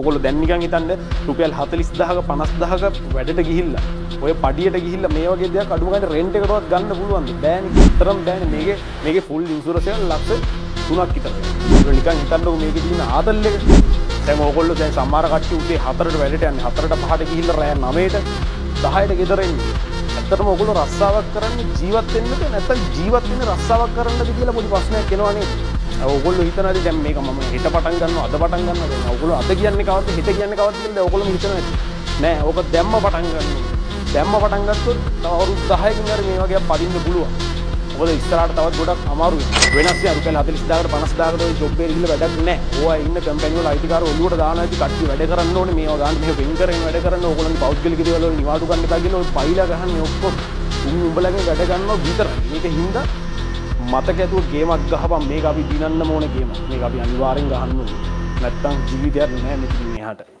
ඕගොල්ලෝ දැන් නිකන් හිතන්න රුපියල් 40000ක 50000ක වැඩට ගිහිල්ලා ඔය පඩියට ගිහිල්ලා මේ වගේ දෙයක් අඩුම ගානේ රෙන්ට් එකකටවත් ගන්න පුළුවන්ද? බෑනේ. තරම් බෑනේ. මේකේ ෆුල් ඉන්ෂුරන්ස් එක ලක්ෂ 3ක් විතර. ඔය නිකන් හිතන්නකෝ මේකේ තියෙන ආදල් එක. දැන් ඕගොල්ලෝ දැන් සමහර කට්ටිය උදේ 4ට වැඩට යන්නේ 4ට 5ට ගිහිල්ලා රෑ 9ට 10ට ගෙදර එන්නේ. ඇත්තටම ඕගොල්ලෝ රස්සාවක් කරන්නේ ජීවත් වෙන්නද නැත්නම් ජීවත් වෙන්න රස්සාවක් කරන්නද කියලා පොඩි ප්‍රශ්නයක් එනවා නේද? ඕගොල්ලෝ හිතනවාද දැන් මේක මම හෙට පටන් ගන්නවා අද පටන් ගන්නවා දැන් ඕගොල්ලෝ අද කියන්නේ කවද්ද හෙට කියන්නේ කවද්ද කියලා ඕගොල්ලෝ හිතනවා නෑ ඕක දැම්ම පටන් ගන්නවා. දැම්ම පටන් ගත්තොත් තව අවුරුදු 10කින් හරි මේ වගේ පදින්න පුළුවන්. මොකද ඉස්සරහට තවත් ගොඩක් අමාරුයි. වෙනස් යා රුපියල් 40000කට 50000කට ඔය ජොබ් එකේ ගිහලා වැඩක් නැහැ. ඕවා ඉන්න කම්පැනි වල අයිතිකාරෝ ඔළුවට දානවා ඉතින් කට්ටිය වැඩ කරන්න ඕනේ මේවා ගන්න මෙහෙ වෙන් කරගෙන වැඩ කරන්න ඕගොල්ලන්ගේ පෞද්ගලික දේවල් වල නිවාඩු ගන්න එපා කියලා ඔය පයිලා ගහන්නේ ඔක්කොම උඹලගේ වැඩ ගන්නවා විතරයි. මේක හින්දා මතක ඇතුව ගේමක් ගහපන් මේක අපි දිනන්න ඕනේ ගේමක්. මේක අපි අනිවාර්යෙන් ගහන්න ඕනේ. නැත්තම් ජීවිතයක් නැහැ මෙතනින් එහාට.